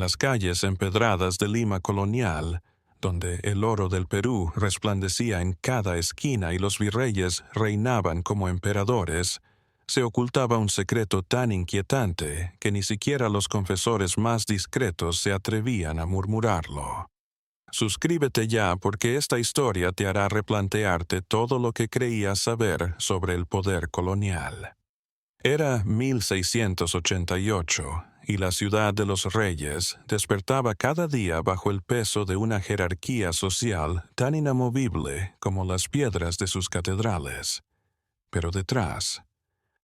las calles empedradas de Lima colonial, donde el oro del Perú resplandecía en cada esquina y los virreyes reinaban como emperadores, se ocultaba un secreto tan inquietante que ni siquiera los confesores más discretos se atrevían a murmurarlo. Suscríbete ya porque esta historia te hará replantearte todo lo que creías saber sobre el poder colonial. Era 1688 y la ciudad de los reyes despertaba cada día bajo el peso de una jerarquía social tan inamovible como las piedras de sus catedrales. Pero detrás,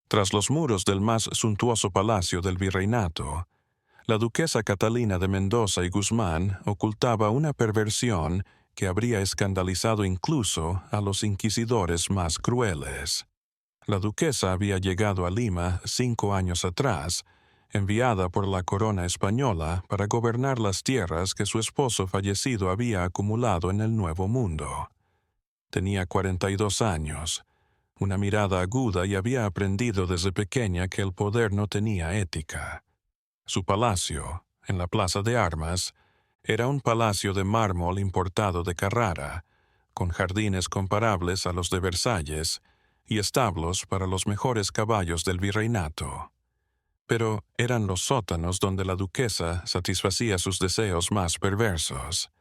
tras los muros del más suntuoso palacio del virreinato, la duquesa Catalina de Mendoza y Guzmán ocultaba una perversión que habría escandalizado incluso a los inquisidores más crueles. La duquesa había llegado a Lima 5 años atrás, enviada por la corona española para gobernar las tierras que su esposo fallecido había acumulado en el Nuevo Mundo. Tenía 42 años, una mirada aguda y había aprendido desde pequeña que el poder no tenía ética. Su palacio, en la Plaza de Armas, era un palacio de mármol importado de Carrara, con jardines comparables a los de Versalles y establos para los mejores caballos del virreinato. Pero eran los sótanos donde la duquesa satisfacía sus deseos más perversos.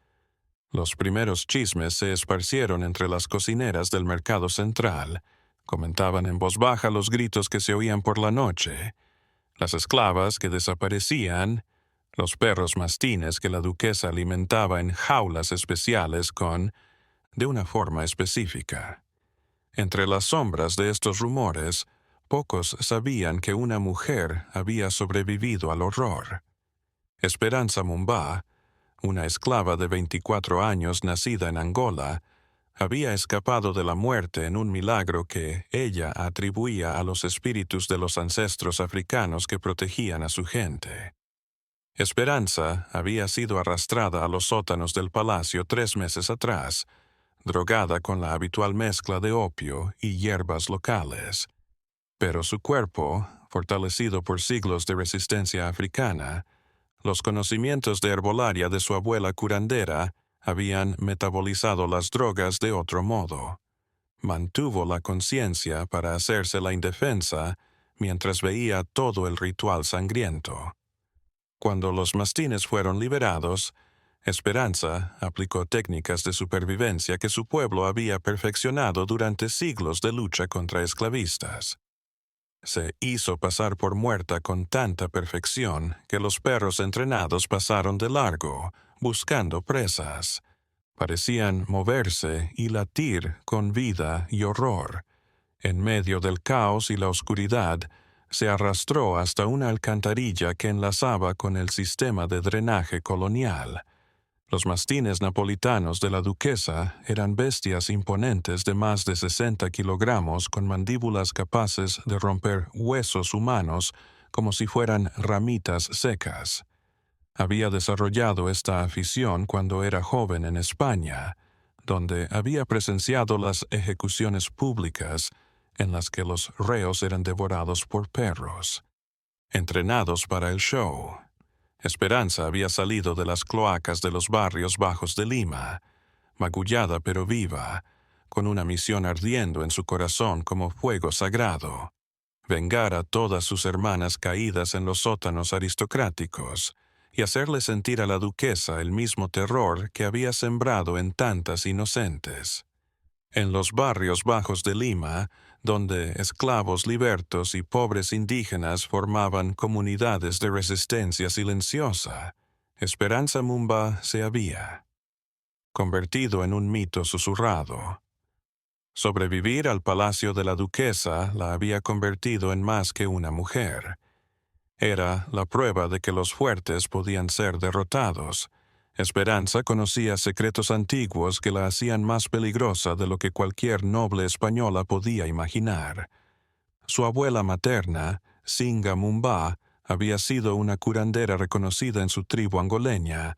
Los primeros chismes se esparcieron entre las cocineras del mercado central, comentaban en voz baja los gritos que se oían por la noche, las esclavas que desaparecían, los perros mastines que la duquesa alimentaba en jaulas especiales de una forma específica. Entre las sombras de estos rumores, pocos sabían que una mujer había sobrevivido al horror. Esperanza Mumba, una esclava de 24 años nacida en Angola, había escapado de la muerte en un milagro que ella atribuía a los espíritus de los ancestros africanos que protegían a su gente. Esperanza había sido arrastrada a los sótanos del palacio 3 meses atrás, drogada con la habitual mezcla de opio y hierbas locales. Pero su cuerpo, fortalecido por siglos de resistencia africana, los conocimientos de herbolaria de su abuela curandera habían metabolizado las drogas de otro modo. Mantuvo la conciencia para hacerse la indefensa mientras veía todo el ritual sangriento. Cuando los mastines fueron liberados, Esperanza aplicó técnicas de supervivencia que su pueblo había perfeccionado durante siglos de lucha contra esclavistas. Se hizo pasar por muerta con tanta perfección que los perros entrenados pasaron de largo, buscando presas. Parecían moverse y latir con vida y horror. En medio del caos y la oscuridad, se arrastró hasta una alcantarilla que enlazaba con el sistema de drenaje colonial. Los mastines napolitanos de la duquesa eran bestias imponentes de más de 60 kilogramos con mandíbulas capaces de romper huesos humanos como si fueran ramitas secas. Había desarrollado esta afición cuando era joven en España, donde había presenciado las ejecuciones públicas en las que los reos eran devorados por perros. Entrenados para el show, Esperanza había salido de las cloacas de los barrios bajos de Lima, magullada pero viva, con una misión ardiendo en su corazón como fuego sagrado: vengar a todas sus hermanas caídas en los sótanos aristocráticos y hacerle sentir a la duquesa el mismo terror que había sembrado en tantas inocentes. En los barrios bajos de Lima, donde esclavos libertos y pobres indígenas formaban comunidades de resistencia silenciosa, Esperanza Mumba se había convertido en un mito susurrado. Sobrevivir al palacio de la duquesa la había convertido en más que una mujer. Era la prueba de que los fuertes podían ser derrotados. Esperanza conocía secretos antiguos que la hacían más peligrosa de lo que cualquier noble española podía imaginar. Su abuela materna, Singa Mumba, había sido una curandera reconocida en su tribu angoleña,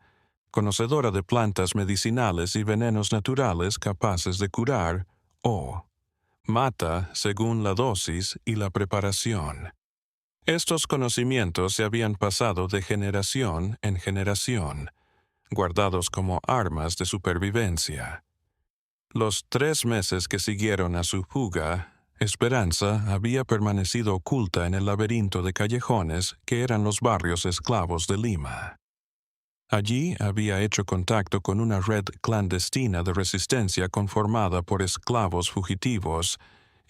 conocedora de plantas medicinales y venenos naturales capaces de curar o mata según la dosis y la preparación. Estos conocimientos se habían pasado de generación en generación, guardados como armas de supervivencia. Los 3 meses que siguieron a su fuga, Esperanza había permanecido oculta en el laberinto de callejones que eran los barrios esclavos de Lima. Allí había hecho contacto con una red clandestina de resistencia conformada por esclavos fugitivos,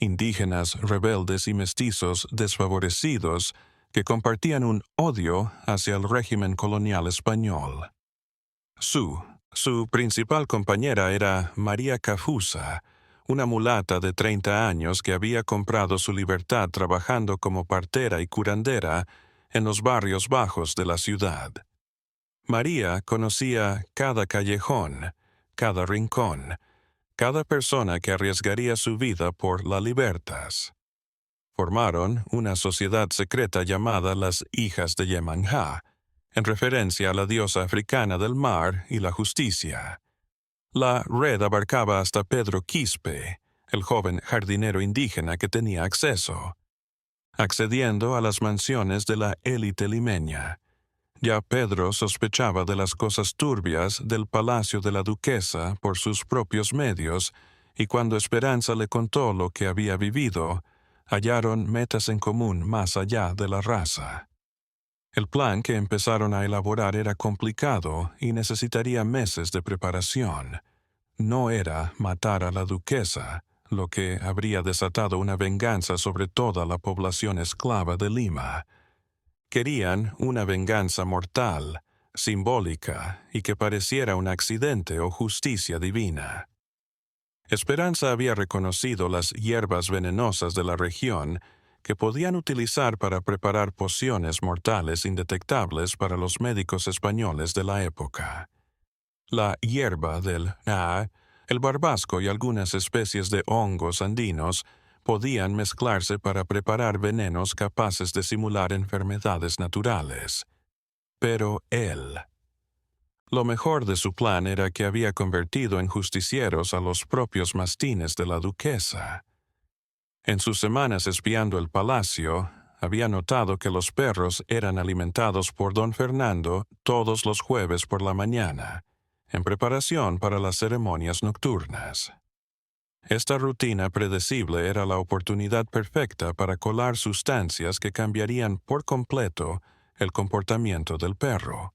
indígenas rebeldes y mestizos desfavorecidos que compartían un odio hacia el régimen colonial español. Su principal compañera era María Cafusa, una mulata de 30 años que había comprado su libertad trabajando como partera y curandera en los barrios bajos de la ciudad. María conocía cada callejón, cada rincón, cada persona que arriesgaría su vida por la Libertas. Formaron una sociedad secreta llamada las Hijas de Yemanjá, en referencia a la diosa africana del mar y la justicia. La red abarcaba hasta Pedro Quispe, el joven jardinero indígena que tenía acceso, accediendo a las mansiones de la élite limeña. Ya Pedro sospechaba de las cosas turbias del palacio de la duquesa por sus propios medios, y cuando Esperanza le contó lo que había vivido, hallaron metas en común más allá de la raza. El plan que empezaron a elaborar era complicado y necesitaría meses de preparación. No era matar a la duquesa, lo que habría desatado una venganza sobre toda la población esclava de Lima. Querían una venganza mortal, simbólica y que pareciera un accidente o justicia divina. Esperanza había reconocido las hierbas venenosas de la región que podían utilizar para preparar pociones mortales indetectables para los médicos españoles de la época. La hierba del naa, el barbasco y algunas especies de hongos andinos podían mezclarse para preparar venenos capaces de simular enfermedades naturales. Pero él. Lo mejor de su plan era que había convertido en justicieros a los propios mastines de la duquesa. En sus semanas espiando el palacio, había notado que los perros eran alimentados por don Fernando todos los jueves por la mañana, en preparación para las ceremonias nocturnas. Esta rutina predecible era la oportunidad perfecta para colar sustancias que cambiarían por completo el comportamiento del perro.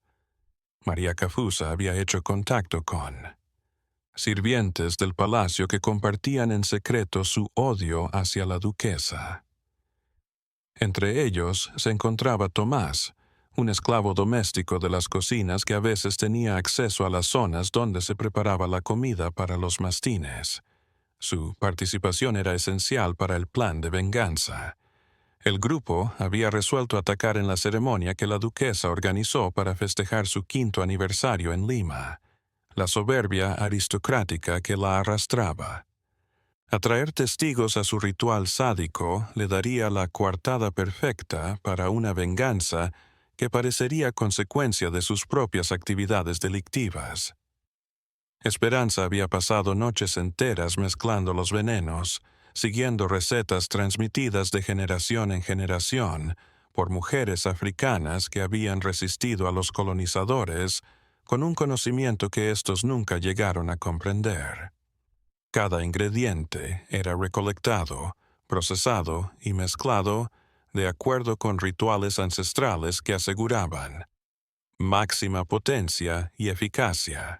María Cafusa había hecho contacto con sirvientes del palacio que compartían en secreto su odio hacia la duquesa. Entre ellos se encontraba Tomás, un esclavo doméstico de las cocinas que a veces tenía acceso a las zonas donde se preparaba la comida para los mastines. Su participación era esencial para el plan de venganza. El grupo había resuelto atacar en la ceremonia que la duquesa organizó para festejar su 5º aniversario en Lima, la soberbia aristocrática que la arrastraba. Atraer testigos a su ritual sádico le daría la coartada perfecta para una venganza que parecería consecuencia de sus propias actividades delictivas. Esperanza había pasado noches enteras mezclando los venenos, siguiendo recetas transmitidas de generación en generación por mujeres africanas que habían resistido a los colonizadores con un conocimiento que éstos nunca llegaron a comprender. Cada ingrediente era recolectado, procesado y mezclado de acuerdo con rituales ancestrales que aseguraban máxima potencia y eficacia.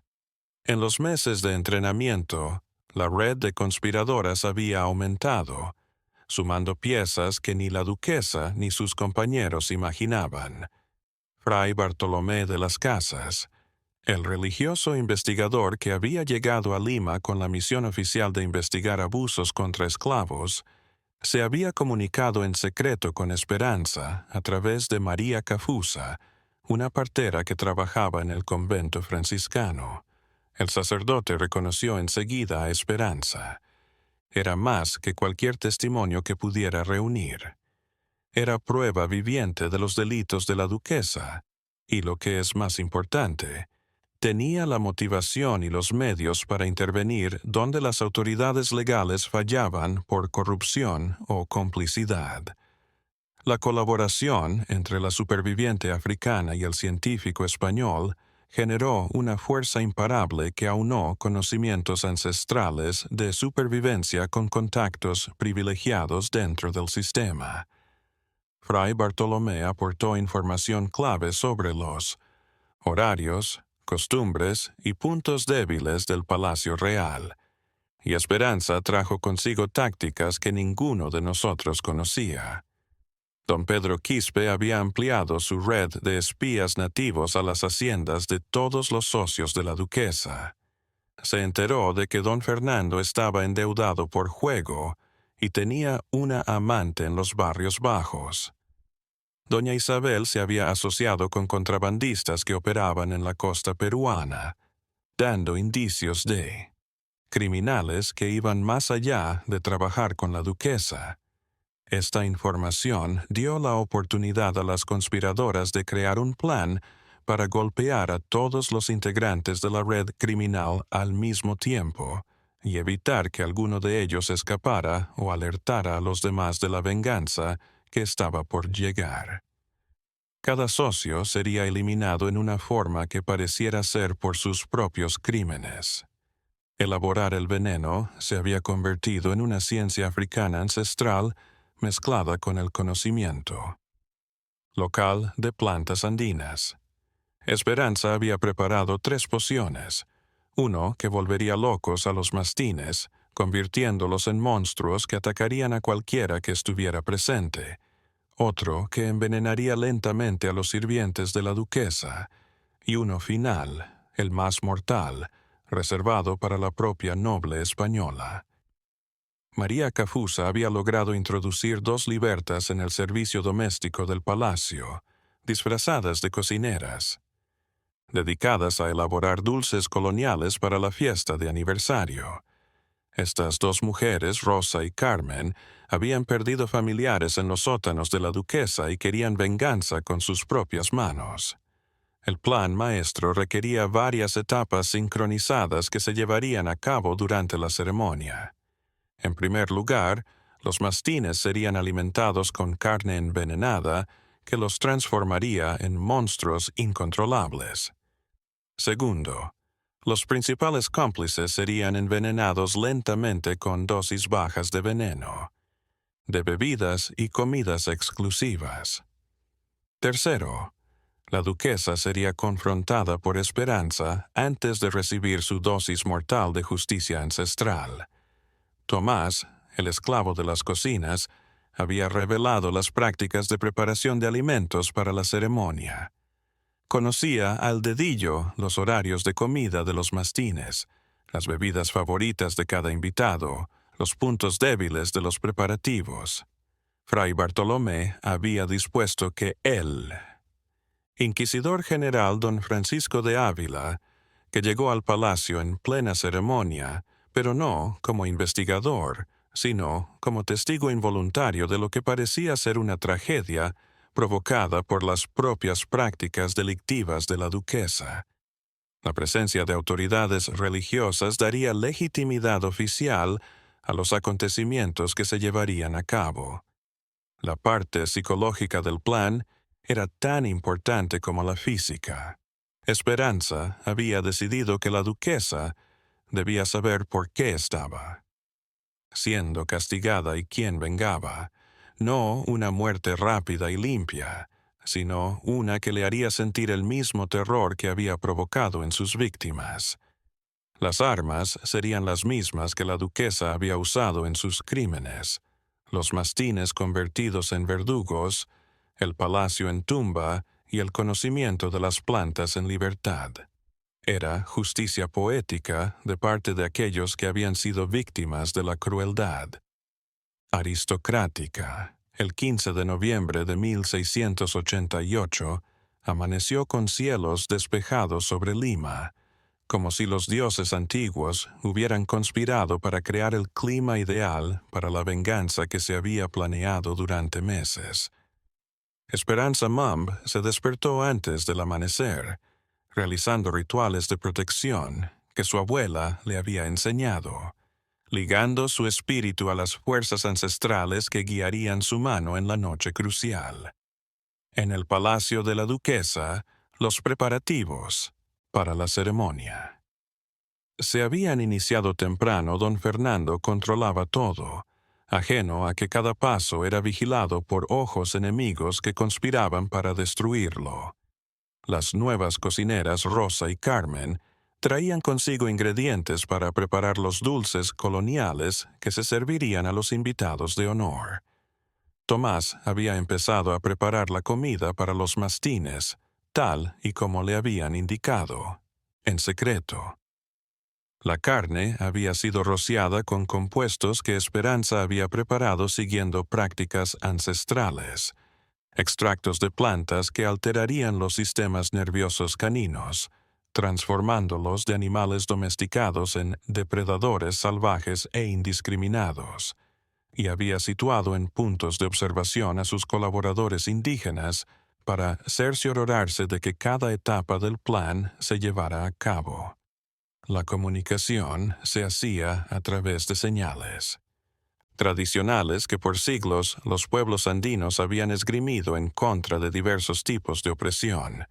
En los meses de entrenamiento, la red de conspiradoras había aumentado, sumando piezas que ni la duquesa ni sus compañeros imaginaban. Fray Bartolomé de las Casas, el religioso investigador que había llegado a Lima con la misión oficial de investigar abusos contra esclavos, se había comunicado en secreto con Esperanza a través de María Cafusa, una partera que trabajaba en el convento franciscano. El sacerdote reconoció enseguida a Esperanza. Era más que cualquier testimonio que pudiera reunir. Era prueba viviente de los delitos de la duquesa, y lo que es más importante, tenía la motivación y los medios para intervenir donde las autoridades legales fallaban por corrupción o complicidad. La colaboración entre la superviviente africana y el científico español generó una fuerza imparable que aunó conocimientos ancestrales de supervivencia con contactos privilegiados dentro del sistema. Fray Bartolomé aportó información clave sobre los horarios, costumbres y puntos débiles del Palacio Real, y Esperanza trajo consigo tácticas que ninguno de nosotros conocía. Don Pedro Quispe había ampliado su red de espías nativos a las haciendas de todos los socios de la duquesa. Se enteró de que don Fernando estaba endeudado por juego y tenía una amante en los barrios bajos. Doña Isabel se había asociado con contrabandistas que operaban en la costa peruana, dando indicios de criminales que iban más allá de trabajar con la duquesa. Esta información dio la oportunidad a las conspiradoras de crear un plan para golpear a todos los integrantes de la red criminal al mismo tiempo y evitar que alguno de ellos escapara o alertara a los demás de la venganza que estaba por llegar. Cada socio sería eliminado en una forma que pareciera ser por sus propios crímenes. Elaborar el veneno se había convertido en una ciencia africana ancestral mezclada con el conocimiento local de plantas andinas. Esperanza había preparado 3 pociones, uno que volvería locos a los mastines, convirtiéndolos en monstruos que atacarían a cualquiera que estuviera presente, otro que envenenaría lentamente a los sirvientes de la duquesa, y uno final, el más mortal, reservado para la propia noble española. María Cafusa había logrado introducir 2 libertas en el servicio doméstico del palacio, disfrazadas de cocineras, dedicadas a elaborar dulces coloniales para la fiesta de aniversario. Estas 2 mujeres, Rosa y Carmen, habían perdido familiares en los sótanos de la duquesa y querían venganza con sus propias manos. El plan maestro requería varias etapas sincronizadas que se llevarían a cabo durante la ceremonia. En primer lugar, los mastines serían alimentados con carne envenenada que los transformaría en monstruos incontrolables. Segundo, los principales cómplices serían envenenados lentamente con dosis bajas de veneno, de bebidas y comidas exclusivas. Tercero, la duquesa sería confrontada por Esperanza antes de recibir su dosis mortal de justicia ancestral. Tomás, el esclavo de las cocinas, había revelado las prácticas de preparación de alimentos para la ceremonia. Conocía al dedillo los horarios de comida de los mastines, las bebidas favoritas de cada invitado, los puntos débiles de los preparativos. Fray Bartolomé había dispuesto que él, Inquisidor General don Francisco de Ávila, que llegó al palacio en plena ceremonia, pero no como investigador, sino como testigo involuntario de lo que parecía ser una tragedia provocada por las propias prácticas delictivas de la duquesa. La presencia de autoridades religiosas daría legitimidad oficial a los acontecimientos que se llevarían a cabo. La parte psicológica del plan era tan importante como la física. Esperanza había decidido que la duquesa debía saber por qué estaba siendo castigada y quién vengaba, no una muerte rápida y limpia, sino una que le haría sentir el mismo terror que había provocado en sus víctimas. Las armas serían las mismas que la duquesa había usado en sus crímenes, los mastines convertidos en verdugos, el palacio en tumba y el conocimiento de las plantas en libertad. Era justicia poética de parte de aquellos que habían sido víctimas de la crueldad. Aristocrática. El 15 de noviembre de 1688, amaneció con cielos despejados sobre Lima, como si los dioses antiguos hubieran conspirado para crear el clima ideal para la venganza que se había planeado durante meses. Esperanza Mumb se despertó antes del amanecer, realizando rituales de protección que su abuela le había enseñado. ligando su espíritu a las fuerzas ancestrales que guiarían su mano en la noche crucial. En el palacio de la duquesa, los preparativos para la ceremonia. Se habían iniciado temprano. Don Fernando controlaba todo, ajeno a que cada paso era vigilado por ojos enemigos que conspiraban para destruirlo. Las nuevas cocineras Rosa y Carmen traían consigo ingredientes para preparar los dulces coloniales que se servirían a los invitados de honor. Tomás había empezado a preparar la comida para los mastines, tal y como le habían indicado, en secreto. La carne había sido rociada con compuestos que Esperanza había preparado siguiendo prácticas ancestrales, extractos de plantas que alterarían los sistemas nerviosos caninos, transformándolos de animales domesticados en depredadores salvajes e indiscriminados, y había situado en puntos de observación a sus colaboradores indígenas para cerciorarse de que cada etapa del plan se llevara a cabo. La comunicación se hacía a través de señales tradicionales que por siglos los pueblos andinos habían esgrimido en contra de diversos tipos de opresión.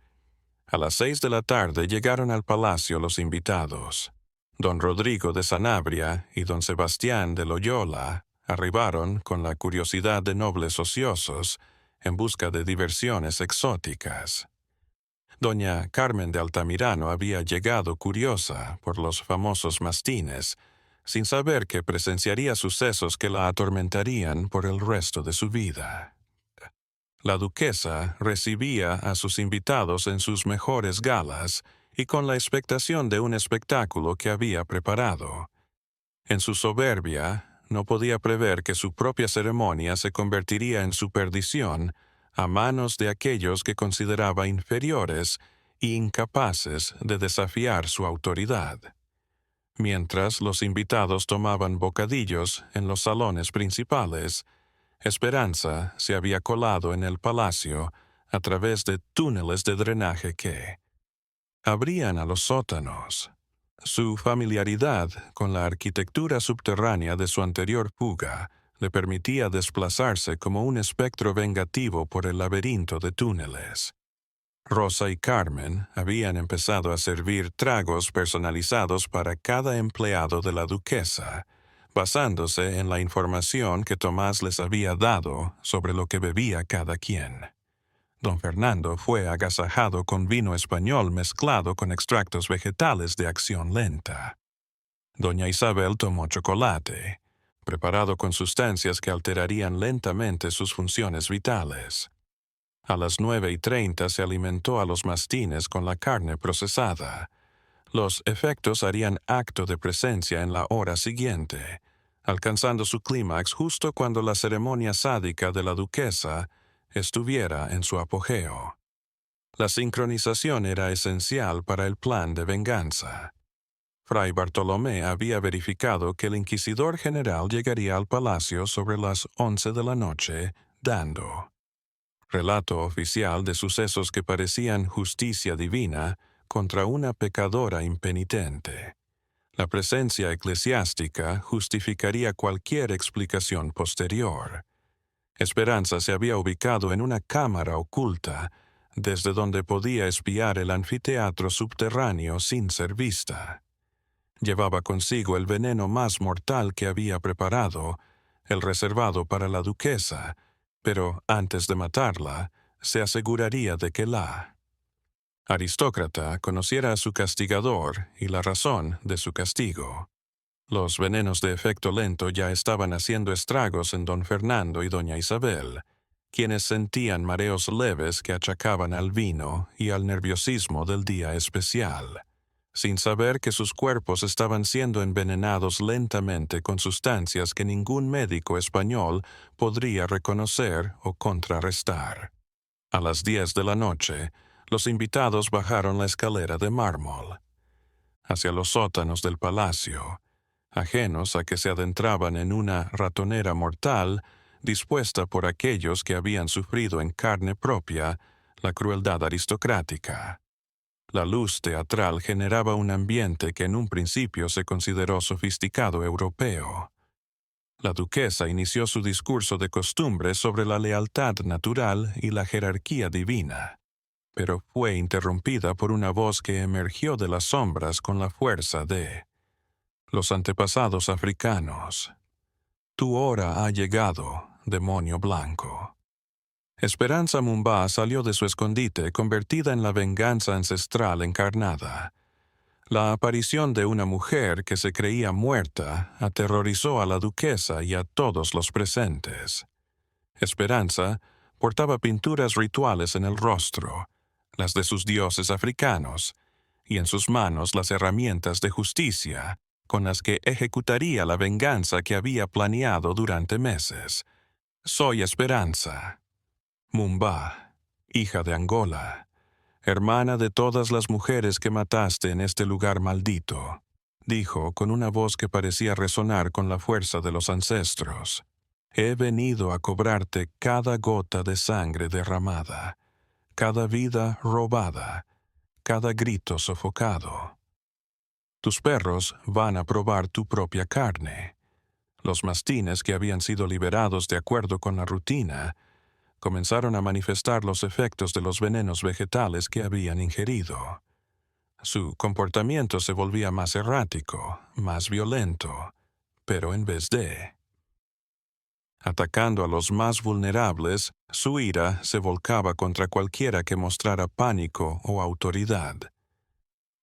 A las 6 de la tarde llegaron al palacio los invitados. Don Rodrigo de Sanabria y don Sebastián de Loyola arribaron con la curiosidad de nobles ociosos en busca de diversiones exóticas. Doña Carmen de Altamirano había llegado curiosa por los famosos mastines, sin saber que presenciaría sucesos que la atormentarían por el resto de su vida. La duquesa recibía a sus invitados en sus mejores galas y con la expectación de un espectáculo que había preparado. En su soberbia, no podía prever que su propia ceremonia se convertiría en su perdición a manos de aquellos que consideraba inferiores e incapaces de desafiar su autoridad. Mientras los invitados tomaban bocadillos en los salones principales, Esperanza se había colado en el palacio a través de túneles de drenaje que abrían a los sótanos. Su familiaridad con la arquitectura subterránea de su anterior fuga le permitía desplazarse como un espectro vengativo por el laberinto de túneles. Rosa y Carmen habían empezado a servir tragos personalizados para cada empleado de la duquesa, basándose en la información que Tomás les había dado sobre lo que bebía cada quien. Don Fernando fue agasajado con vino español mezclado con extractos vegetales de acción lenta. Doña Isabel tomó chocolate, preparado con sustancias que alterarían lentamente sus funciones vitales. A las 9:30 se alimentó a los mastines con la carne procesada. Los efectos harían acto de presencia en la hora siguiente, alcanzando su clímax justo cuando la ceremonia sádica de la duquesa estuviera en su apogeo. La sincronización era esencial para el plan de venganza. Fray Bartolomé había verificado que el inquisidor general llegaría al palacio sobre las 11 de la noche, dando relato oficial de sucesos que parecían justicia divina contra una pecadora impenitente. La presencia eclesiástica justificaría cualquier explicación posterior. Esperanza se había ubicado en una cámara oculta, desde donde podía espiar el anfiteatro subterráneo sin ser vista. Llevaba consigo el veneno más mortal que había preparado, el reservado para la duquesa, pero antes de matarla, se aseguraría de que la aristócrata conociera a su castigador y la razón de su castigo. Los venenos de efecto lento ya estaban haciendo estragos en don Fernando y doña Isabel, quienes sentían mareos leves que achacaban al vino y al nerviosismo del día especial, sin saber que sus cuerpos estaban siendo envenenados lentamente con sustancias que ningún médico español podría reconocer o contrarrestar. A las 10 de la noche, los invitados bajaron la escalera de mármol hacia los sótanos del palacio, ajenos a que se adentraban en una ratonera mortal dispuesta por aquellos que habían sufrido en carne propia la crueldad aristocrática. La luz teatral generaba un ambiente que en un principio se consideró sofisticado europeo. La duquesa inició su discurso de costumbre sobre la lealtad natural y la jerarquía divina, pero fue interrumpida por una voz que emergió de las sombras con la fuerza de los antepasados africanos. Tu hora ha llegado, demonio blanco. Esperanza Mumba salió de su escondite convertida en la venganza ancestral encarnada. La aparición de una mujer que se creía muerta aterrorizó a la duquesa y a todos los presentes. Esperanza portaba pinturas rituales en el rostro, las de sus dioses africanos, y en sus manos las herramientas de justicia con las que ejecutaría la venganza que había planeado durante meses. Soy Esperanza Mumba, hija de Angola, hermana de todas las mujeres que mataste en este lugar maldito, dijo con una voz que parecía resonar con la fuerza de los ancestros. He venido a cobrarte cada gota de sangre derramada, cada vida robada, cada grito sofocado. Tus perros van a probar tu propia carne. Los mastines que habían sido liberados de acuerdo con la rutina comenzaron a manifestar los efectos de los venenos vegetales que habían ingerido. Su comportamiento se volvía más errático, más violento, pero en vez de atacando a los más vulnerables, su ira se volcaba contra cualquiera que mostrara pánico o autoridad.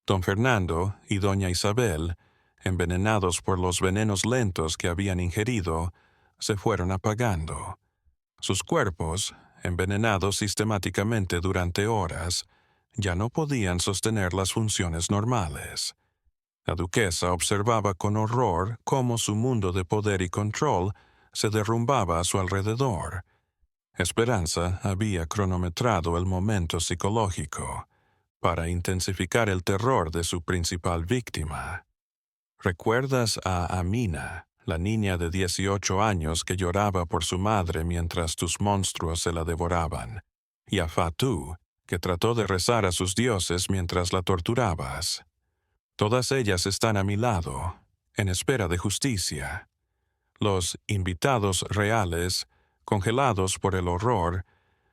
Don Fernando y doña Isabel, envenenados por los venenos lentos que habían ingerido, se fueron apagando. Sus cuerpos, envenenados sistemáticamente durante horas, ya no podían sostener las funciones normales. La duquesa observaba con horror cómo su mundo de poder y control se derrumbaba a su alrededor. Esperanza había cronometrado el momento psicológico para intensificar el terror de su principal víctima. ¿Recuerdas a Amina, la niña de 18 años que lloraba por su madre mientras tus monstruos se la devoraban, y a Fatou, que trató de rezar a sus dioses mientras la torturabas? Todas ellas están a mi lado, en espera de justicia. Los invitados reales, congelados por el horror,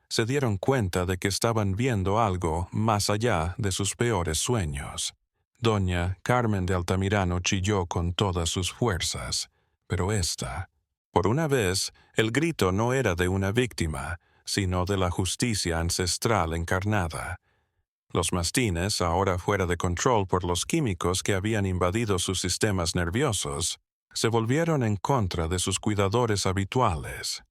se dieron cuenta de que estaban viendo algo más allá de sus peores sueños. Doña Carmen de Altamirano chilló con todas sus fuerzas, pero por una vez, el grito no era de una víctima, sino de la justicia ancestral encarnada. Los mastines, ahora fuera de control por los químicos que habían invadido sus sistemas nerviosos, se volvieron en contra de sus cuidadores habituales.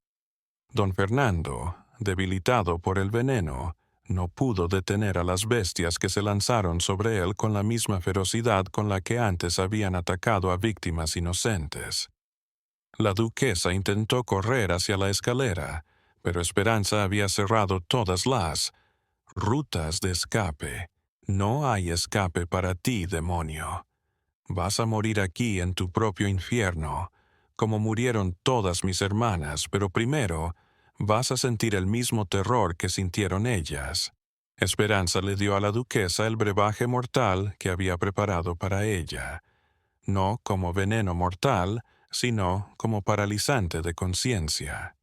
Don Fernando, debilitado por el veneno, no pudo detener a las bestias que se lanzaron sobre él con la misma ferocidad con la que antes habían atacado a víctimas inocentes. La duquesa intentó correr hacia la escalera, pero Esperanza había cerrado todas las rutas de escape. No hay escape para ti, demonio. Vas a morir aquí en tu propio infierno, como murieron todas mis hermanas, pero primero vas a sentir el mismo terror que sintieron ellas. Esperanza le dio a la duquesa el brebaje mortal que había preparado para ella, no como veneno mortal, sino como paralizante de conciencia.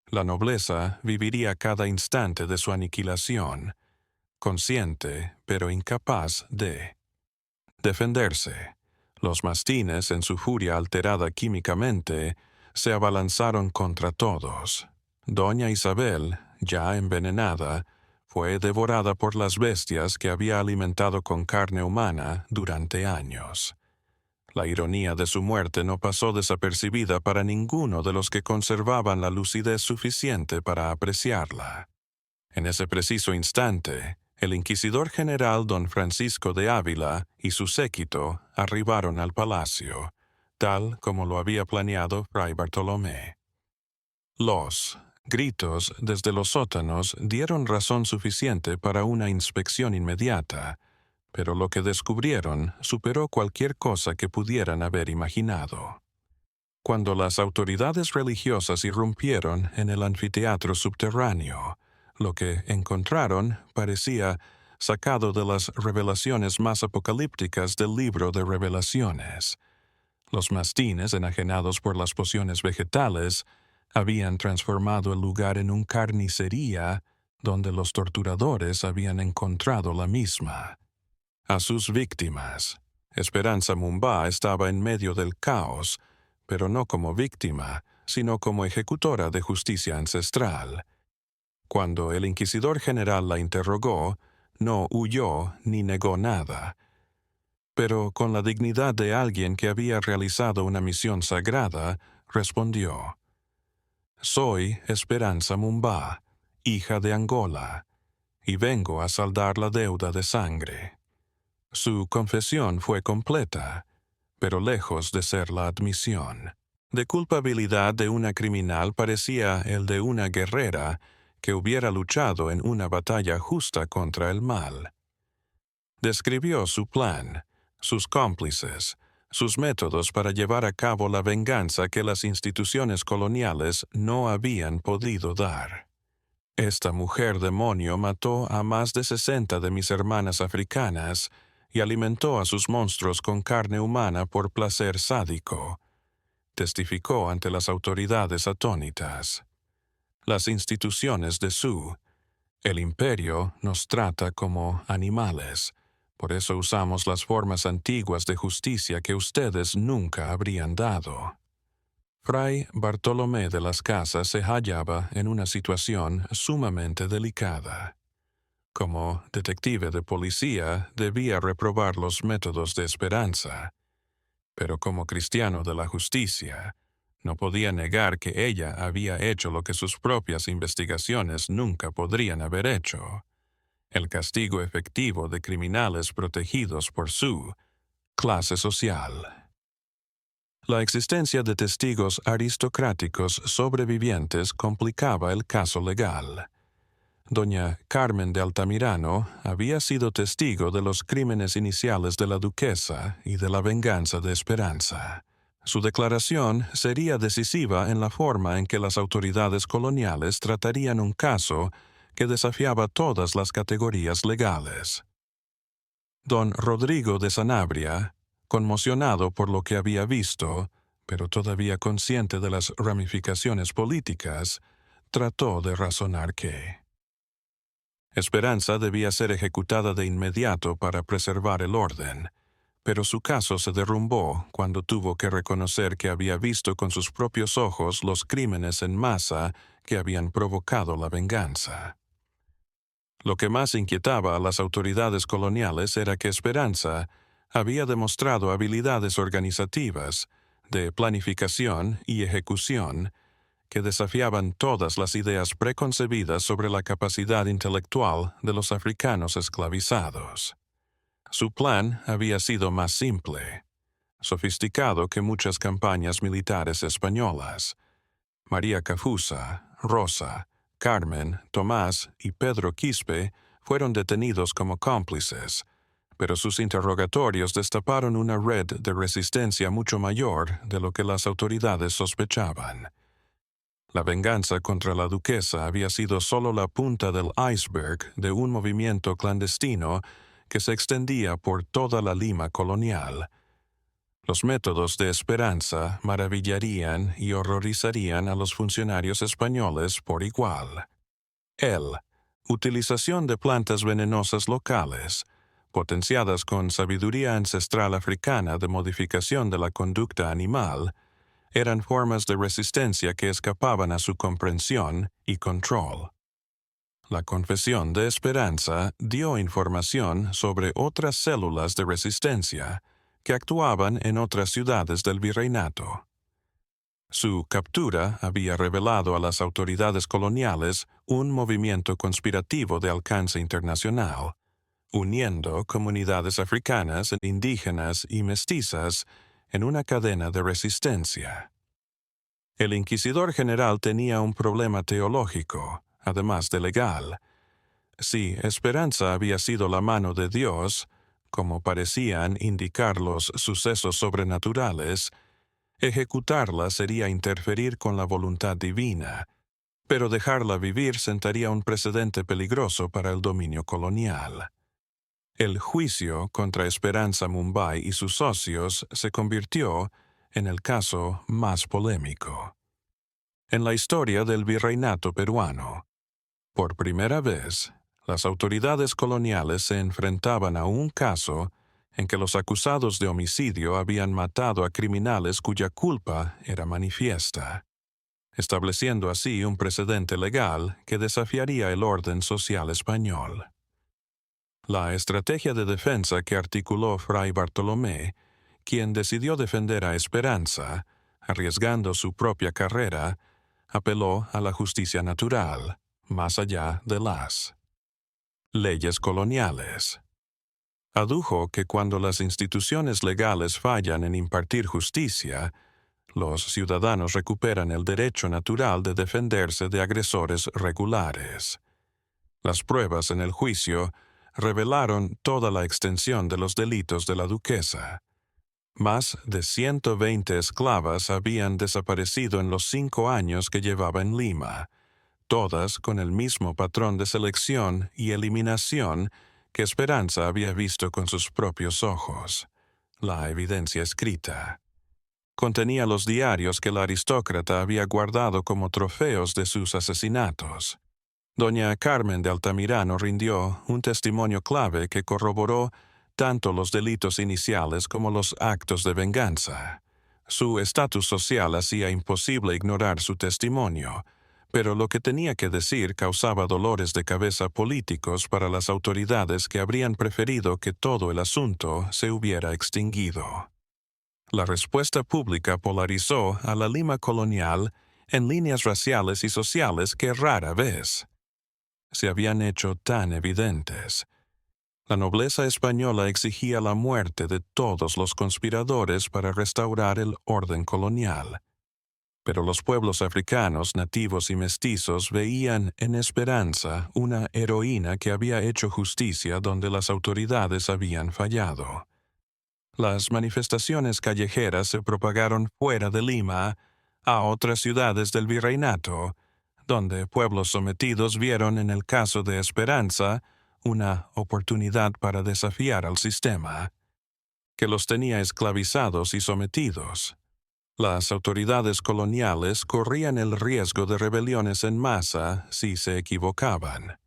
La nobleza viviría cada instante de su aniquilación, consciente pero incapaz de defenderse. Los mastines, en su furia alterada químicamente, se abalanzaron contra todos. Doña Isabel, ya envenenada, fue devorada por las bestias que había alimentado con carne humana durante años. La ironía de su muerte no pasó desapercibida para ninguno de los que conservaban la lucidez suficiente para apreciarla. En ese preciso instante, el inquisidor general don Francisco de Ávila y su séquito arribaron al palacio, tal como lo había planeado Fray Bartolomé. Los gritos desde los sótanos dieron razón suficiente para una inspección inmediata, pero lo que descubrieron superó cualquier cosa que pudieran haber imaginado. Cuando las autoridades religiosas irrumpieron en el anfiteatro subterráneo, lo que encontraron parecía sacado de las revelaciones más apocalípticas del libro de Revelaciones. Los mastines, enajenados por las pociones vegetales, habían transformado el lugar en una carnicería donde los torturadores habían encontrado la misma. A sus víctimas. Esperanza Mumba estaba en medio del caos, pero no como víctima, sino como ejecutora de justicia ancestral. Cuando el inquisidor general la interrogó, no huyó ni negó nada, pero con la dignidad de alguien que había realizado una misión sagrada, respondió: «Soy Esperanza Mumba, hija de Angola, y vengo a saldar la deuda de sangre». Su confesión fue completa, pero lejos de ser la admisión. De culpabilidad de una criminal parecía el de una guerrera que hubiera luchado en una batalla justa contra el mal. Describió su plan, sus cómplices, sus métodos para llevar a cabo la venganza que las instituciones coloniales no habían podido dar. Esta mujer demonio mató a más de 60 de mis hermanas africanas y alimentó a sus monstruos con carne humana por placer sádico, testificó ante las autoridades atónitas. Las instituciones de el imperio nos trata como animales. Por eso usamos las formas antiguas de justicia que ustedes nunca habrían dado. Fray Bartolomé de las Casas se hallaba en una situación sumamente delicada. Como detective de policía, debía reprobar los métodos de Esperanza, pero como cristiano de la justicia, no podía negar que ella había hecho lo que sus propias investigaciones nunca podrían haber hecho: el castigo efectivo de criminales protegidos por su clase social. La existencia de testigos aristocráticos sobrevivientes complicaba el caso legal. Doña Carmen de Altamirano había sido testigo de los crímenes iniciales de la duquesa y de la venganza de Esperanza. Su declaración sería decisiva en la forma en que las autoridades coloniales tratarían un caso que desafiaba todas las categorías legales. Don Rodrigo de Sanabria, conmocionado por lo que había visto, pero todavía consciente de las ramificaciones políticas, trató de razonar que Esperanza debía ser ejecutada de inmediato para preservar el orden, pero su caso se derrumbó cuando tuvo que reconocer que había visto con sus propios ojos los crímenes en masa que habían provocado la venganza. Lo que más inquietaba a las autoridades coloniales era que Esperanza había demostrado habilidades organizativas, de planificación y ejecución, que desafiaban todas las ideas preconcebidas sobre la capacidad intelectual de los africanos esclavizados. Su plan había sido más simple, sofisticado que muchas campañas militares españolas. María Cafusa, Rosa, Carmen, Tomás y Pedro Quispe fueron detenidos como cómplices, pero sus interrogatorios destaparon una red de resistencia mucho mayor de lo que las autoridades sospechaban. La venganza contra la duquesa había sido solo la punta del iceberg de un movimiento clandestino que se extendía por toda la Lima colonial. Los métodos de Esperanza maravillarían y horrorizarían a los funcionarios españoles por igual. Utilización de plantas venenosas locales, potenciadas con sabiduría ancestral africana de modificación de la conducta animal, eran formas de resistencia que escapaban a su comprensión y control. La confesión de Esperanza dio información sobre otras células de resistencia que actuaban en otras ciudades del virreinato. Su captura había revelado a las autoridades coloniales un movimiento conspirativo de alcance internacional, uniendo comunidades africanas, indígenas y mestizas en una cadena de resistencia. El inquisidor general tenía un problema teológico, además de legal. Si Esperanza había sido la mano de Dios, como parecían indicar los sucesos sobrenaturales, ejecutarla sería interferir con la voluntad divina, pero dejarla vivir sentaría un precedente peligroso para el dominio colonial. El juicio contra Esperanza Mumbai y sus socios se convirtió en el caso más polémico en la historia del virreinato peruano. Por primera vez, las autoridades coloniales se enfrentaban a un caso en que los acusados de homicidio habían matado a criminales cuya culpa era manifiesta, estableciendo así un precedente legal que desafiaría el orden social español. La estrategia de defensa que articuló Fray Bartolomé, quien decidió defender a Esperanza, arriesgando su propia carrera, apeló a la justicia natural, más allá de las leyes coloniales. Adujo que cuando las instituciones legales fallan en impartir justicia, los ciudadanos recuperan el derecho natural de defenderse de agresores regulares. Las pruebas en el juicio revelaron toda la extensión de los delitos de la duquesa. Más de 120 esclavas habían desaparecido en los 5 años que llevaba en Lima, todas con el mismo patrón de selección y eliminación que Esperanza había visto con sus propios ojos. La evidencia escrita contenía los diarios que la aristócrata había guardado como trofeos de sus asesinatos. Doña Carmen de Altamirano rindió un testimonio clave que corroboró tanto los delitos iniciales como los actos de venganza. Su estatus social hacía imposible ignorar su testimonio, pero lo que tenía que decir causaba dolores de cabeza políticos para las autoridades que habrían preferido que todo el asunto se hubiera extinguido. La respuesta pública polarizó a la Lima colonial en líneas raciales y sociales que rara vez se habían hecho tan evidentes. La nobleza española exigía la muerte de todos los conspiradores para restaurar el orden colonial. Pero los pueblos africanos, nativos y mestizos veían en Esperanza una heroína que había hecho justicia donde las autoridades habían fallado. Las manifestaciones callejeras se propagaron fuera de Lima a otras ciudades del virreinato, donde pueblos sometidos vieron en el caso de Esperanza una oportunidad para desafiar al sistema, que los tenía esclavizados y sometidos. Las autoridades coloniales corrían el riesgo de rebeliones en masa si se equivocaban.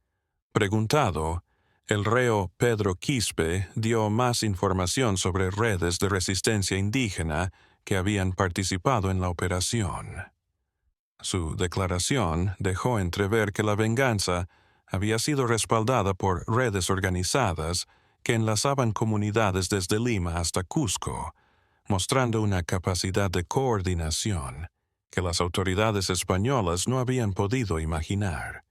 Preguntado, el reo Pedro Quispe dio más información sobre redes de resistencia indígena que habían participado en la operación. Su declaración dejó entrever que la venganza había sido respaldada por redes organizadas que enlazaban comunidades desde Lima hasta Cusco, mostrando una capacidad de coordinación que las autoridades españolas no habían podido imaginar.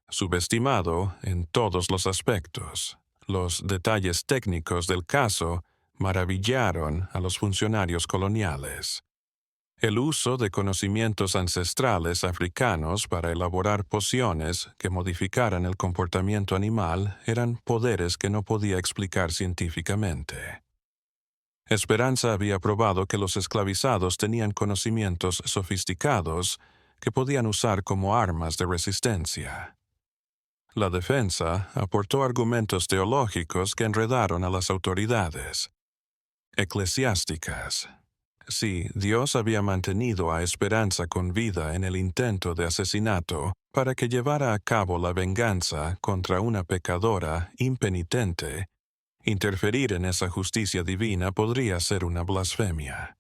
Subestimado en todos los aspectos, los detalles técnicos del caso maravillaron a los funcionarios coloniales. El uso de conocimientos ancestrales africanos para elaborar pociones que modificaran el comportamiento animal eran poderes que no podía explicar científicamente. Esperanza había probado que los esclavizados tenían conocimientos sofisticados que podían usar como armas de resistencia. La defensa aportó argumentos teológicos que enredaron a las autoridades eclesiásticas. Si Dios había mantenido a Esperanza con vida en el intento de asesinato para que llevara a cabo la venganza contra una pecadora impenitente, interferir en esa justicia divina podría ser una blasfemia.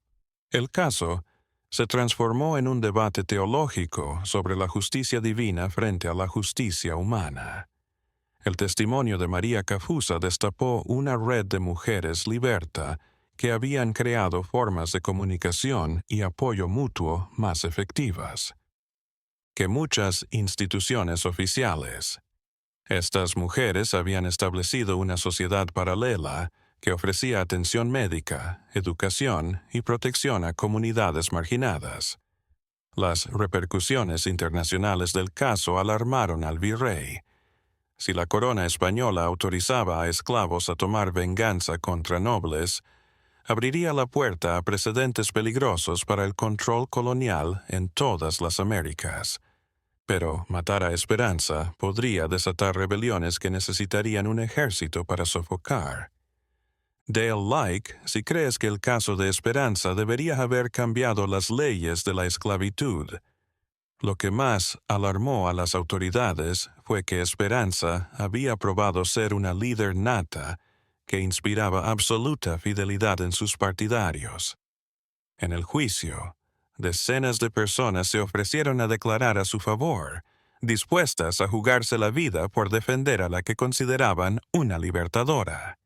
El caso se transformó en un debate teológico sobre la justicia divina frente a la justicia humana. El testimonio de María Cafusa destapó una red de mujeres liberta que habían creado formas de comunicación y apoyo mutuo más efectivas que muchas instituciones oficiales. Estas mujeres habían establecido una sociedad paralela que ofrecía atención médica, educación y protección a comunidades marginadas. Las repercusiones internacionales del caso alarmaron al virrey. Si la corona española autorizaba a esclavos a tomar venganza contra nobles, abriría la puerta a precedentes peligrosos para el control colonial en todas las Américas. Pero matar a Esperanza podría desatar rebeliones que necesitarían un ejército para sofocar. Dale like si crees que el caso de Esperanza debería haber cambiado las leyes de la esclavitud. Lo que más alarmó a las autoridades fue que Esperanza había probado ser una líder nata que inspiraba absoluta fidelidad en sus partidarios. En el juicio, decenas de personas se ofrecieron a declarar a su favor, dispuestas a jugarse la vida por defender a la que consideraban una libertadora.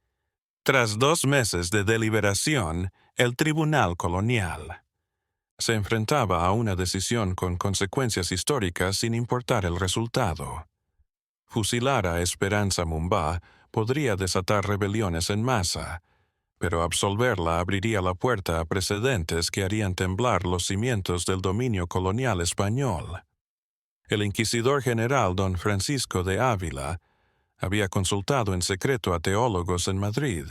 Tras 2 meses de deliberación, el Tribunal Colonial se enfrentaba a una decisión con consecuencias históricas sin importar el resultado. Fusilar a Esperanza Mumba podría desatar rebeliones en masa, pero absolverla abriría la puerta a precedentes que harían temblar los cimientos del dominio colonial español. El inquisidor general don Francisco de Ávila había consultado en secreto a teólogos en Madrid,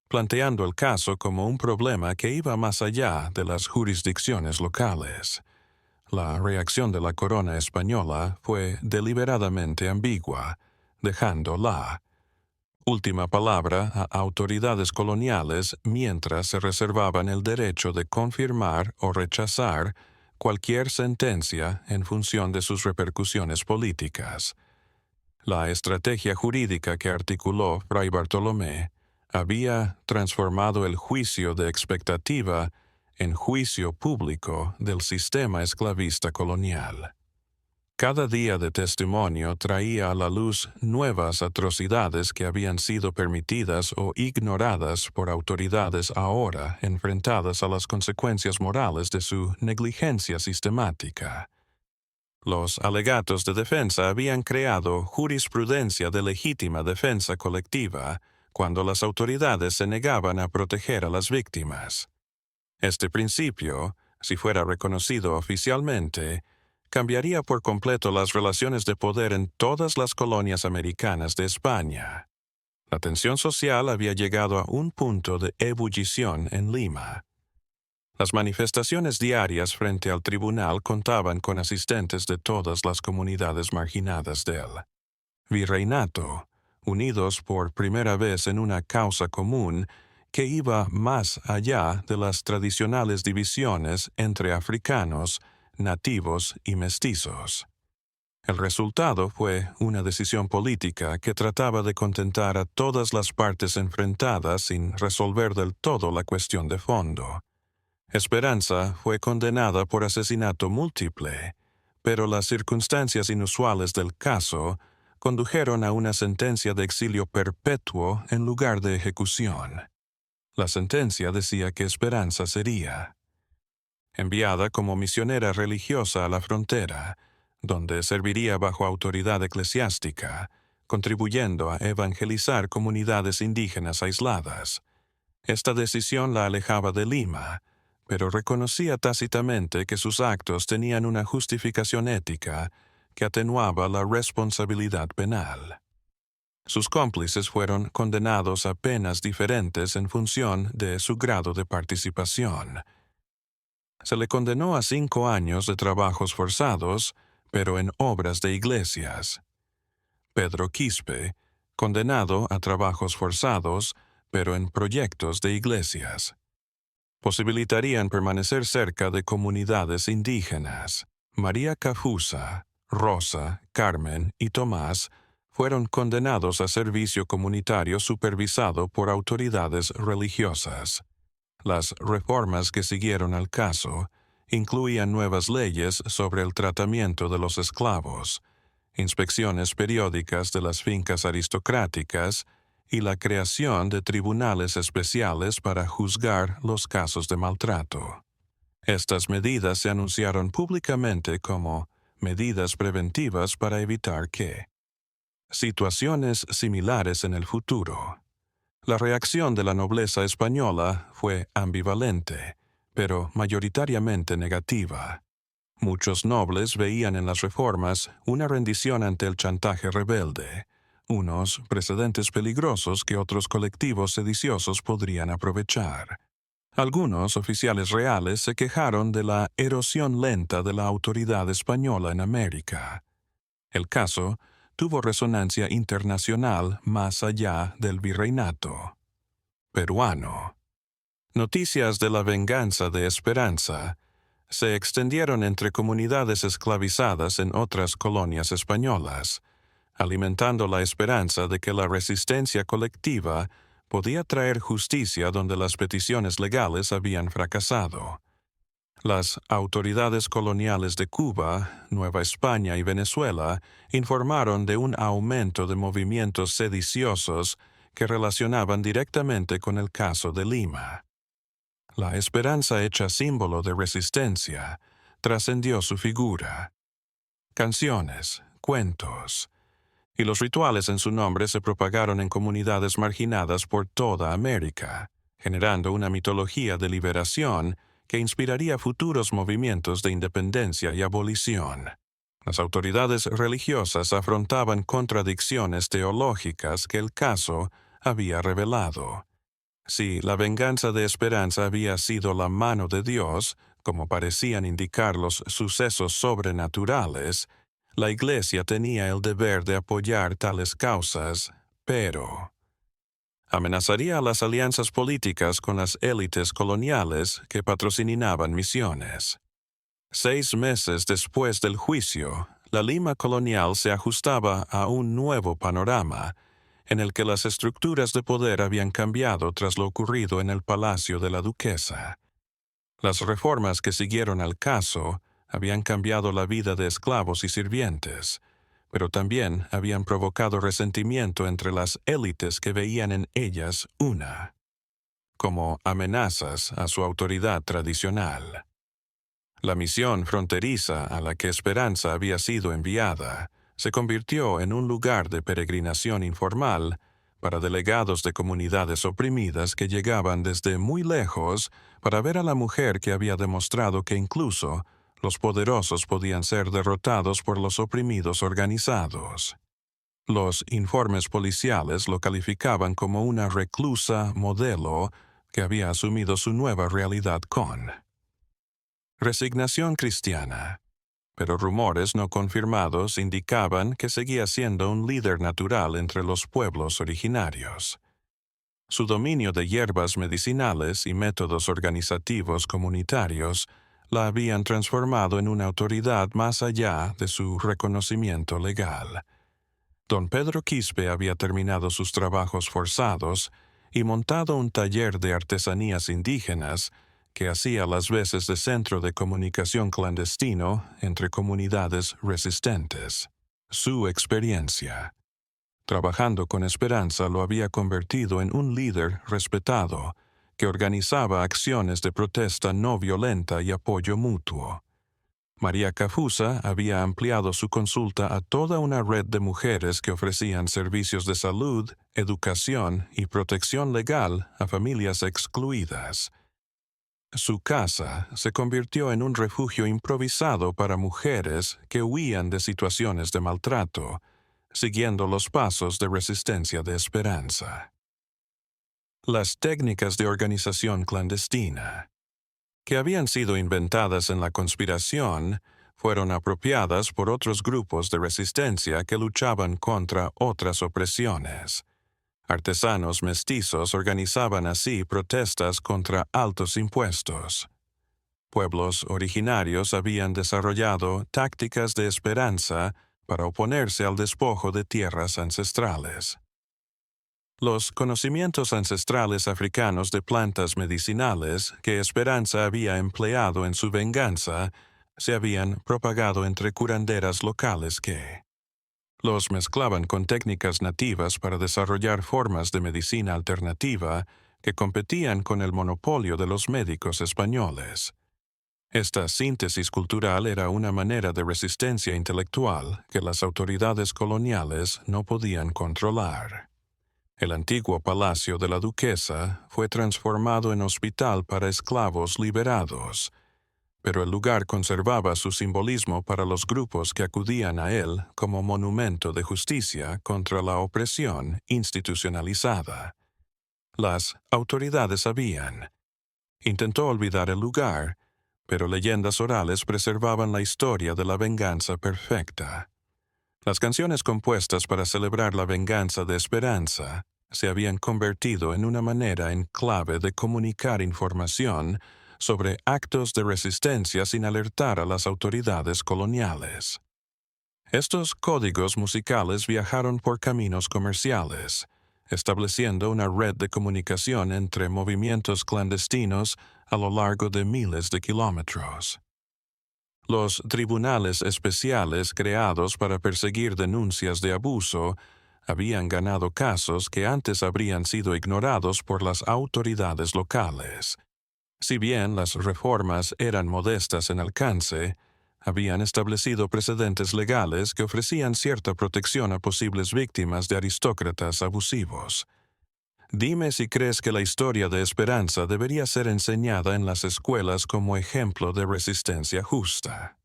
planteando el caso como un problema que iba más allá de las jurisdicciones locales. La reacción de la corona española fue deliberadamente ambigua, dejando la última palabra a autoridades coloniales mientras se reservaban el derecho de confirmar o rechazar cualquier sentencia en función de sus repercusiones políticas. La estrategia jurídica que articuló Fray Bartolomé había transformado el juicio de expectativa en juicio público del sistema esclavista colonial. Cada día de testimonio traía a la luz nuevas atrocidades que habían sido permitidas o ignoradas por autoridades ahora enfrentadas a las consecuencias morales de su negligencia sistemática. Los alegatos de defensa habían creado jurisprudencia de legítima defensa colectiva cuando las autoridades se negaban a proteger a las víctimas. Este principio, si fuera reconocido oficialmente, cambiaría por completo las relaciones de poder en todas las colonias americanas de España. La tensión social había llegado a un punto de ebullición en Lima. Las manifestaciones diarias frente al tribunal contaban con asistentes de todas las comunidades marginadas del virreinato, unidos por primera vez en una causa común que iba más allá de las tradicionales divisiones entre africanos, nativos y mestizos. El resultado fue una decisión política que trataba de contentar a todas las partes enfrentadas sin resolver del todo la cuestión de fondo. Esperanza fue condenada por asesinato múltiple, pero las circunstancias inusuales del caso condujeron a una sentencia de exilio perpetuo en lugar de ejecución. La sentencia decía que Esperanza sería enviada como misionera religiosa a la frontera, donde serviría bajo autoridad eclesiástica, contribuyendo a evangelizar comunidades indígenas aisladas. Esta decisión la alejaba de Lima, pero reconocía tácitamente que sus actos tenían una justificación ética que atenuaba la responsabilidad penal. Sus cómplices fueron condenados a penas diferentes en función de su grado de participación. Se le condenó a 5 años de trabajos forzados, pero en obras de iglesias. Pedro Quispe, condenado a trabajos forzados, pero en proyectos de iglesias. Posibilitarían permanecer cerca de comunidades indígenas. María Cafusa, Rosa, Carmen y Tomás fueron condenados a servicio comunitario supervisado por autoridades religiosas. Las reformas que siguieron al caso incluían nuevas leyes sobre el tratamiento de los esclavos, inspecciones periódicas de las fincas aristocráticas y la creación de tribunales especiales para juzgar los casos de maltrato. Estas medidas se anunciaron públicamente como medidas preventivas para evitar que situaciones similares en el futuro. La reacción de la nobleza española fue ambivalente, pero mayoritariamente negativa. Muchos nobles veían en las reformas una rendición ante el chantaje rebelde, unos precedentes peligrosos que otros colectivos sediciosos podrían aprovechar. Algunos oficiales reales se quejaron de la erosión lenta de la autoridad española en América. El caso tuvo resonancia internacional más allá del virreinato. Peruano. Noticias de la venganza de Esperanza se extendieron entre comunidades esclavizadas en otras colonias españolas, alimentando la esperanza de que la resistencia colectiva podía traer justicia donde las peticiones legales habían fracasado. Las autoridades coloniales de Cuba, Nueva España y Venezuela informaron de un aumento de movimientos sediciosos que relacionaban directamente con el caso de Lima. La esperanza hecha símbolo de resistencia trascendió su figura. Canciones, cuentos y los rituales en su nombre se propagaron en comunidades marginadas por toda América, generando una mitología de liberación que inspiraría futuros movimientos de independencia y abolición. Las autoridades religiosas afrontaban contradicciones teológicas que el caso había revelado. Si la venganza de Esperanza había sido la mano de Dios, como parecían indicar los sucesos sobrenaturales, la Iglesia tenía el deber de apoyar tales causas, pero amenazaría a las alianzas políticas con las élites coloniales que patrocinaban misiones. 6 meses después del juicio, la Lima colonial se ajustaba a un nuevo panorama, en el que las estructuras de poder habían cambiado tras lo ocurrido en el palacio de la duquesa. Las reformas que siguieron al caso habían cambiado la vida de esclavos y sirvientes, pero también habían provocado resentimiento entre las élites que veían en ellas como amenazas a su autoridad tradicional. La misión fronteriza a la que Esperanza había sido enviada se convirtió en un lugar de peregrinación informal para delegados de comunidades oprimidas que llegaban desde muy lejos para ver a la mujer que había demostrado que incluso los poderosos podían ser derrotados por los oprimidos organizados. Los informes policiales lo calificaban como una reclusa modelo que había asumido su nueva realidad con resignación cristiana, pero rumores no confirmados indicaban que seguía siendo un líder natural entre los pueblos originarios. Su dominio de hierbas medicinales y métodos organizativos comunitarios la habían transformado en una autoridad más allá de su reconocimiento legal. Don Pedro Quispe había terminado sus trabajos forzados y montado un taller de artesanías indígenas que hacía las veces de centro de comunicación clandestino entre comunidades resistentes. Su experiencia, trabajando con Esperanza, lo había convertido en un líder respetado que organizaba acciones de protesta no violenta y apoyo mutuo. María Cafusa había ampliado su consulta a toda una red de mujeres que ofrecían servicios de salud, educación y protección legal a familias excluidas. Su casa se convirtió en un refugio improvisado para mujeres que huían de situaciones de maltrato, siguiendo los pasos de resistencia de Esperanza. Las técnicas de organización clandestina, que habían sido inventadas en la conspiración, fueron apropiadas por otros grupos de resistencia que luchaban contra otras opresiones. Artesanos mestizos organizaban así protestas contra altos impuestos. Pueblos originarios habían desarrollado tácticas de Esperanza para oponerse al despojo de tierras ancestrales. Los conocimientos ancestrales africanos de plantas medicinales que Esperanza había empleado en su venganza se habían propagado entre curanderas locales que los mezclaban con técnicas nativas para desarrollar formas de medicina alternativa que competían con el monopolio de los médicos españoles. Esta síntesis cultural era una manera de resistencia intelectual que las autoridades coloniales no podían controlar. El antiguo palacio de la duquesa fue transformado en hospital para esclavos liberados, pero el lugar conservaba su simbolismo para los grupos que acudían a él como monumento de justicia contra la opresión institucionalizada. Las autoridades sabían Intentó olvidar el lugar, pero leyendas orales preservaban la historia de la venganza perfecta. Las canciones compuestas para celebrar la venganza de Esperanza se habían convertido en una manera en clave de comunicar información sobre actos de resistencia sin alertar a las autoridades coloniales. Estos códigos musicales viajaron por caminos comerciales, estableciendo una red de comunicación entre movimientos clandestinos a lo largo de miles de kilómetros. Los tribunales especiales creados para perseguir denuncias de abuso habían ganado casos que antes habrían sido ignorados por las autoridades locales. Si bien las reformas eran modestas en alcance, habían establecido precedentes legales que ofrecían cierta protección a posibles víctimas de aristócratas abusivos. Dime si crees que la historia de Esperanza debería ser enseñada en las escuelas como ejemplo de resistencia justa.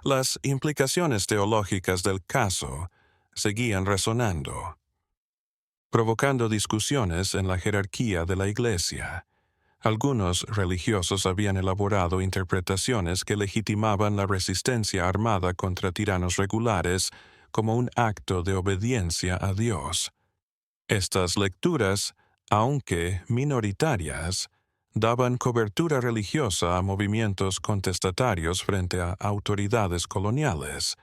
Las implicaciones teológicas del caso seguían resonando, provocando discusiones en la jerarquía de la Iglesia. Algunos religiosos habían elaborado interpretaciones que legitimaban la resistencia armada contra tiranos regulares como un acto de obediencia a Dios. Estas lecturas, aunque minoritarias, daban cobertura religiosa a movimientos contestatarios frente a autoridades coloniales.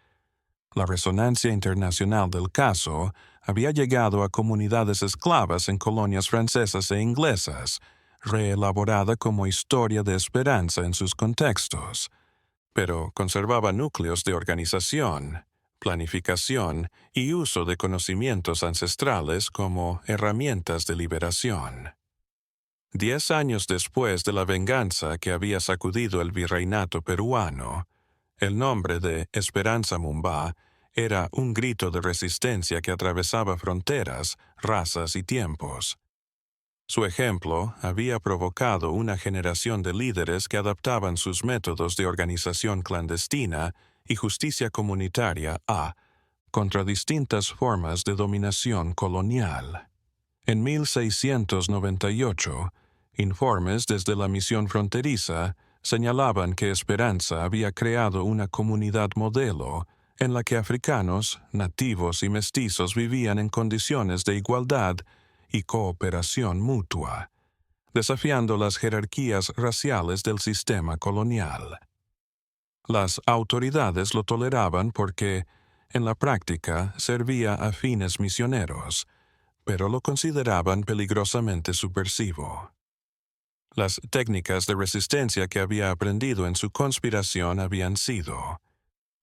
La resonancia internacional del caso había llegado a comunidades esclavas en colonias francesas e inglesas, reelaborada como historia de esperanza en sus contextos, pero conservaba núcleos de organización, planificación y uso de conocimientos ancestrales como herramientas de liberación. 10 años después de la venganza que había sacudido el virreinato peruano, el nombre de Esperanza Mumba era un grito de resistencia que atravesaba fronteras, razas y tiempos. Su ejemplo había provocado una generación de líderes que adaptaban sus métodos de organización clandestina y justicia comunitaria contra distintas formas de dominación colonial. En 1698, informes desde la misión fronteriza señalaban que Esperanza había creado una comunidad modelo en la que africanos, nativos y mestizos vivían en condiciones de igualdad y cooperación mutua, desafiando las jerarquías raciales del sistema colonial. Las autoridades lo toleraban porque, en la práctica, servía a fines misioneros, pero lo consideraban peligrosamente subversivo. Las técnicas de resistencia que había aprendido en su conspiración habían sido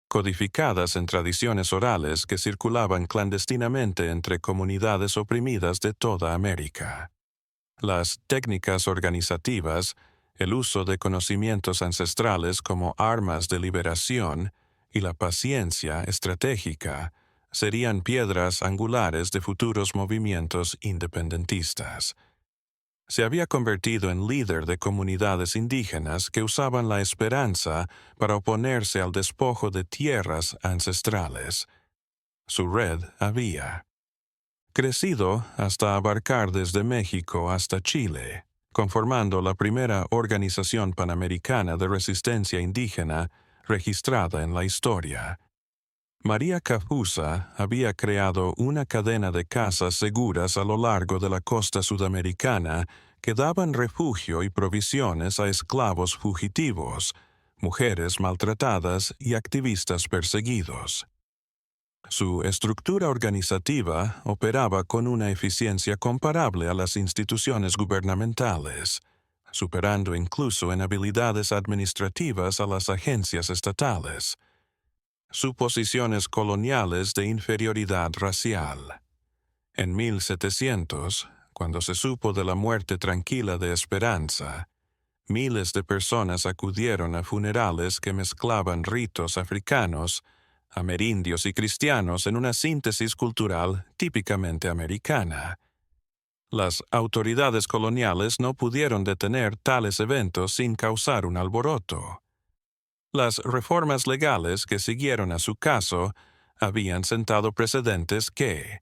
codificadas en tradiciones orales que circulaban clandestinamente entre comunidades oprimidas de toda América. Las técnicas organizativas, el uso de conocimientos ancestrales como armas de liberación y la paciencia estratégica serían piedras angulares de futuros movimientos independentistas. Se había convertido en líder de comunidades indígenas que usaban la esperanza para oponerse al despojo de tierras ancestrales. Su red había crecido hasta abarcar desde México hasta Chile, conformando la primera organización panamericana de resistencia indígena registrada en la historia. María Cafusa había creado una cadena de casas seguras a lo largo de la costa sudamericana que daban refugio y provisiones a esclavos fugitivos, mujeres maltratadas y activistas perseguidos. Su estructura organizativa operaba con una eficiencia comparable a las instituciones gubernamentales, superando incluso en habilidades administrativas a las agencias estatales. Suposiciones coloniales de inferioridad racial. En 1700, cuando se supo de la muerte tranquila de Esperanza, miles de personas acudieron a funerales que mezclaban ritos africanos, amerindios y cristianos en una síntesis cultural típicamente americana. Las autoridades coloniales no pudieron detener tales eventos sin causar un alboroto. Las reformas legales que siguieron a su caso habían sentado precedentes que,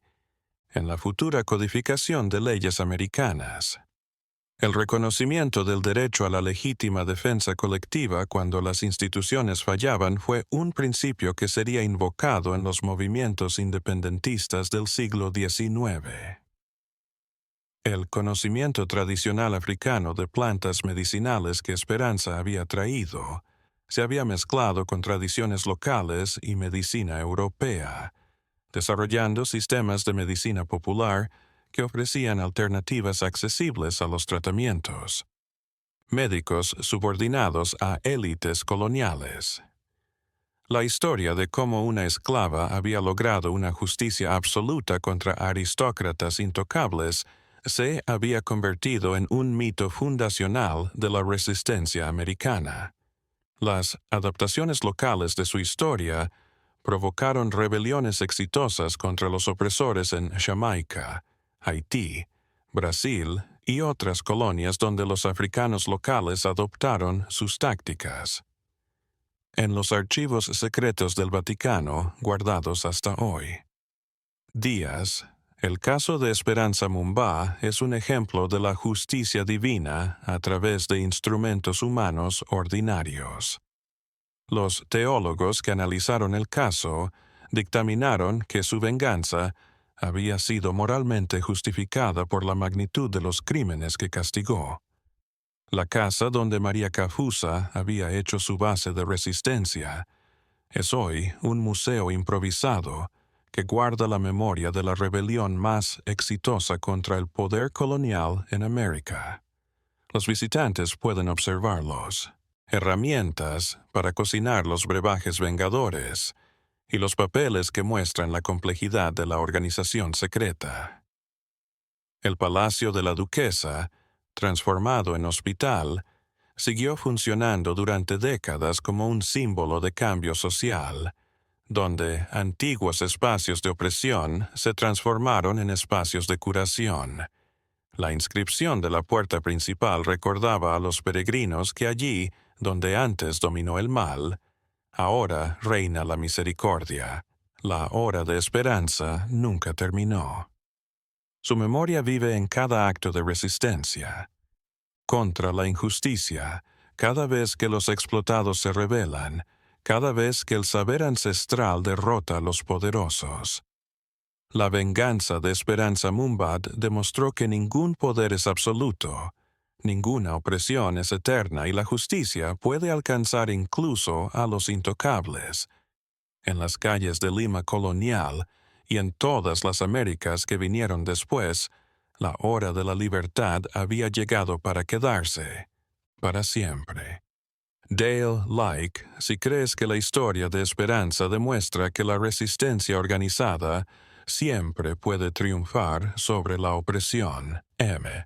en la futura codificación de leyes americanas, El reconocimiento del derecho a la legítima defensa colectiva cuando las instituciones fallaban fue un principio que sería invocado en los movimientos independentistas del siglo XIX. El conocimiento tradicional africano de plantas medicinales que Esperanza había traído se había mezclado con tradiciones locales y medicina europea, desarrollando sistemas de medicina popular que ofrecían alternativas accesibles a los tratamientos. Médicos subordinados a élites coloniales. La historia de cómo una esclava había logrado una justicia absoluta contra aristócratas intocables se había convertido en un mito fundacional de la resistencia americana. Las adaptaciones locales de su historia provocaron rebeliones exitosas contra los opresores en Jamaica, Haití, Brasil y otras colonias donde los africanos locales adoptaron sus tácticas. En los archivos secretos del Vaticano, guardados hasta hoy. Díaz, el caso de Esperanza Mumba es un ejemplo de la justicia divina a través de instrumentos humanos ordinarios. Los teólogos que analizaron el caso dictaminaron que su venganza había sido moralmente justificada por la magnitud de los crímenes que castigó. La casa donde María Cafusa había hecho su base de resistencia es hoy un museo improvisado que guarda la memoria de la rebelión más exitosa contra el poder colonial en América. Los visitantes pueden observarlos. Herramientas para cocinar los brebajes vengadores y los papeles que muestran la complejidad de la organización secreta. El Palacio de la Duquesa, transformado en hospital, siguió funcionando durante décadas como un símbolo de cambio social, donde antiguos espacios de opresión se transformaron en espacios de curación. La inscripción de la puerta principal recordaba a los peregrinos que allí, donde antes dominó el mal, ahora reina la misericordia. La hora de esperanza nunca terminó. Su memoria vive en cada acto de resistencia. Contra la injusticia, cada vez que los explotados se rebelan, cada vez que el saber ancestral derrota a los poderosos. La venganza de Esperanza Mumba demostró que ningún poder es absoluto, ninguna opresión es eterna y la justicia puede alcanzar incluso a los intocables. En las calles de Lima colonial y en todas las Américas que vinieron después, la hora de la libertad había llegado para quedarse, para siempre. Dale like si crees que la historia de Esperanza demuestra que la resistencia organizada siempre puede triunfar sobre la opresión. M.